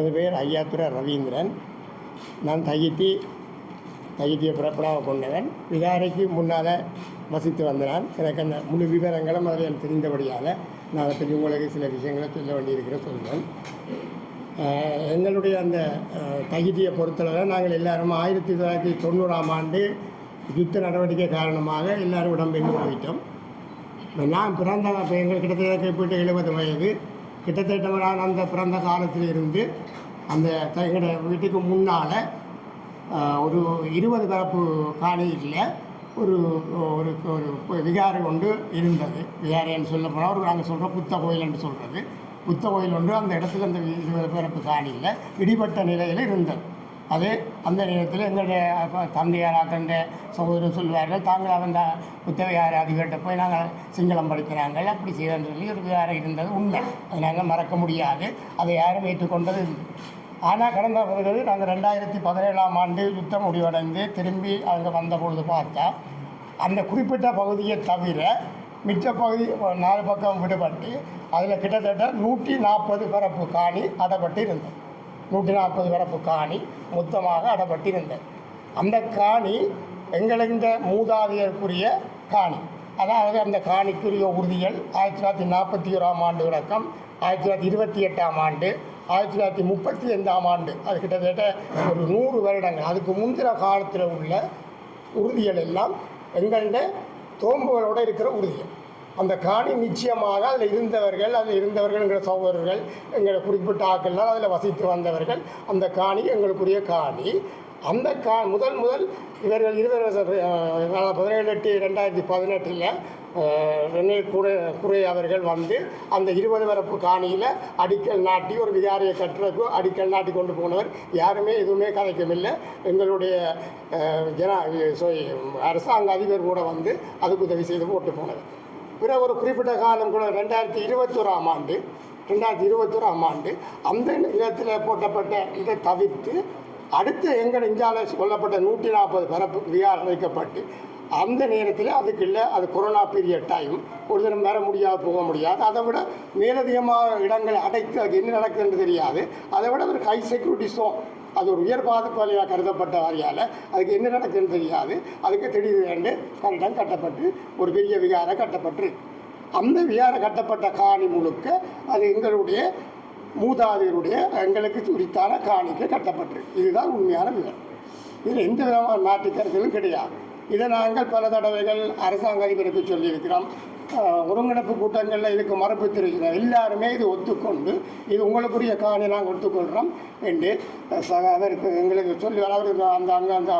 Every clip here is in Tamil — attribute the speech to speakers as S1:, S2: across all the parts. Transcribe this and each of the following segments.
S1: எனது பேர் ஐயாத்துரை ரவீந்திரன். நான் தையிட்டிய பிறப்படாக கொண்டவன். விகாரைக்கு முன்னால் வசித்து வந்தேன். எனக்கு அந்த முழு விவரங்களும் அதில் எனக்கு தெரிந்தபடியால் நான் அதை பற்றி உங்களுக்கு சில விஷயங்களை சொல்ல வேண்டியிருக்கிற சொல்வேன். எங்களுடைய அந்த தையிட்டியை பொறுத்தளவில் நாங்கள் எல்லோரும் 1990ஆம் ஆண்டு யுத்த நடவடிக்கை காரணமாக எல்லோரும் இடம்பெயர்ந்து போயிட்டோம். நான் பிறந்த எங்கள் கிட்டத்தட்ட போய்ட்டு 70 வயது. கிட்டத்தட்ட நான் அந்த பிறந்த காலத்தில் இருந்து அந்த எங்களோட வீட்டுக்கு முன்னால் ஒரு 20 பரப்பு காணியில் ஒரு ஒரு ஒரு விகாரை ஒன்று இருந்தது. விகாரைன்னு சொல்ல போனால் ஒரு நாங்கள் சொல்கிற புத்த கோயில் என்று சொல்கிறது. புத்த கோயில் ஒன்று அந்த இடத்துல அந்த 20 பரப்பு காணியில் இடிபட்ட நிலையில் இருந்தது. அது அந்த நேரத்தில் எங்களுடைய தந்தையாராக்கின்ற சகோதரர் சொல்வார்கள், தாங்கள் அந்த புத்த விகார அதிபர்கிட்ட போய் நாங்கள் சிங்களம் படிக்கிறாங்க அப்படி செய்யறன்னு சொல்லி ஒரு விகாரம் இருந்தது உண்மை. அது நாங்கள் மறக்க முடியாது. அதை யாரும் ஏற்றுக்கொண்டது இல்லை. ஆனால் கடந்த பிறகு நாங்கள் 2017ஆம் ஆண்டு யுத்தம் முடிவடைந்து திரும்பி அங்கே வந்த பொழுது பார்த்தா அந்த குறிப்பிட்ட பகுதியை தவிர மிச்ச பகுதி 4 பக்கம் விடுபட்டு அதில் கிட்டத்தட்ட 140 பரப்பு காணி அடப்பட்டு இருந்தது. 140 பரப்பு காணி மொத்தமாக அடப்பட்டிருந்தது. அந்த காணி எங்களிந்த மூதாதையருக்குரிய காணி. அதாவது அந்த காணிக்குரிய உறுதிகள் 1941ஆம் ஆண்டு தொடக்கம் 1928ஆம் ஆண்டு 1935ஆம் ஆண்டு அது கிட்டத்தட்ட ஒரு 100 வருடங்கள் அதுக்கு முந்தின காலத்தில் உள்ள உறுதிகள் எல்லாம் எங்கள்ட தோம்புகளோடு இருக்கிற உறுதிகள். அந்த காணி நிச்சயமாக அதில் இருந்தவர்கள்ங்கிற சகோதரர்கள் எங்களை குறிப்பிட்ட ஆக்கள்லாம் அதில் வசித்து வந்தவர்கள். அந்த காணி எங்களுக்குரிய காணி. அந்த முதல் இவர்கள் 17/8/2018 ரெனில் குறை அவர்கள் வந்து அந்த 20 பரப்பு காணியில் அடிக்கல் நாட்டி ஒரு விகாரையை கட்டுறதுக்கு அடிக்கல் நாட்டி கொண்டு போனவர். யாருமே எதுவுமே கதைக்கமில்லை. எங்களுடைய அரசாங்க அதிபர் கூட வந்து அதுக்கு உதவி செய்து போட்டு போனது. பிறகு ஒரு குறிப்பிட்ட காலம் கூட 2021ஆம் ஆண்டு அந்த நிலத்தில் போட்டப்பட்ட இதை தவிர்த்து அடுத்த எங்கள் இந்தியாவில் கொல்லப்பட்ட 140 பரப்பு விகாரம் வைக்கப்பட்டு அந்த நேரத்தில் அதுக்கு இல்லை, அது கொரோனா பீரியட் டைம், ஒரு தினம் வர முடியாது, போக முடியாது. அதை விட மேலதிகமாக இடங்களை அடைத்து அது என்ன நடக்குதுன்னு தெரியாது. அதை விட ஒரு ஹை செக்யூரிட்டி சோன், அது ஒரு உயர் பாதுகாப்பு வழியாக கருதப்பட்ட வரையால் அதுக்கு என்ன நடக்குதுன்னு தெரியாது. அதுக்கு திடீரென்று கட்டிடம் கட்டப்பட்டு ஒரு பெரிய விகாரம் கட்டப்பட்டு அந்த விகாரம் கட்டப்பட்ட காணி முழுக்க அது எங்களுடைய மூதாதையருடைய எங்களுக்கு உரித்தான காணிக்கு கட்டப்பட்டிருக்கு. இதுதான் உண்மையான விவரம். இதில் எந்த விதமான மாற்று கருத்துகளும் கிடையாது. இதை நாங்கள் பல தடவைகள் அரசாங்க அதிபருக்கு சொல்லியிருக்கிறோம். ஒருங்கிணைப்பு கூட்டங்களில் இதுக்கு மறுப்பு தெரிவிக்கிறோம். எல்லாருமே இது ஒத்துக்கொண்டு இது உங்களுக்குரிய காணி நாங்கள் ஒத்துக்கொள்கிறோம் என்று அவருக்கு எங்களுக்கு சொல்லி அவர் அந்த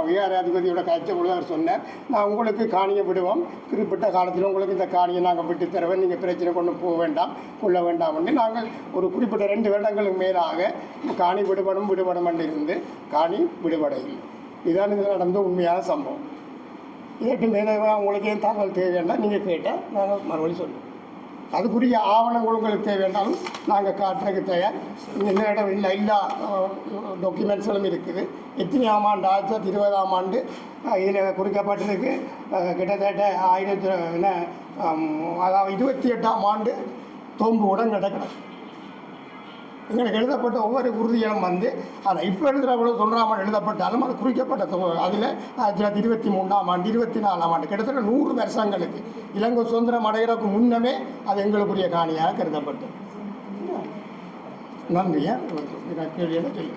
S1: விகார அதிபதியோட காய்ச்ச பொழுது அவர் சொன்னார், நான் உங்களுக்கு காணியை விடுவோம், குறிப்பிட்ட காலத்தில் உங்களுக்கு இந்த காணியை நாங்கள் விட்டு தருவேன், நீங்கள் பிரச்சனை கொண்டு போக வேண்டாம், கொள்ள வேண்டாம் என்று நாங்கள் ஒரு குறிப்பிட்ட 2 வருடங்களுக்கு மேலாக காணி விடுபடும் என்று இருந்து காணி விடுபடையில். இதுதான் இது நடந்த உண்மையான சம்பவம். இதற்கு மேலே உங்களுக்கு ஏன் தகவல் தேவைன்னா நீங்கள் கேட்டால் நாங்கள் மறுபடியும் சொல்லுவோம். அதுக்குரிய ஆவணங்கள் உங்களுக்கு தேவையானாலும் நாங்கள் காட்டுறதுக்கு தயார். இந்த இடம் எல்லா டாக்குமெண்ட்ஸும் இருக்குது. எத்தனையாம் ஆண்டு 1920ஆம் ஆண்டு இதில் குறிக்கப்பட்டிருக்கு. கிட்டத்தட்ட 28ஆம் ஆண்டு தோம்புடன் கிடக்கணும். எங்களுக்கு எழுதப்பட்ட ஒவ்வொரு உறுதிகளும் வந்து ஆனால் இப்போ எழுதுகிறவங்களோ சொல்கிறாமல் எழுதப்பட்டாலும் அது குறிக்கப்பட்ட அதில் 1923ஆம் ஆண்டு 24ஆம் ஆண்டு கிட்டத்தட்ட 100 வருஷங்களுக்கு இலங்கை சுதந்திரம் அடைகிறதுக்கு முன்னமே அது எங்களுக்குரிய காணியாக கருதப்பட்டது. நன்றியா கேள்வியை கேள்வி.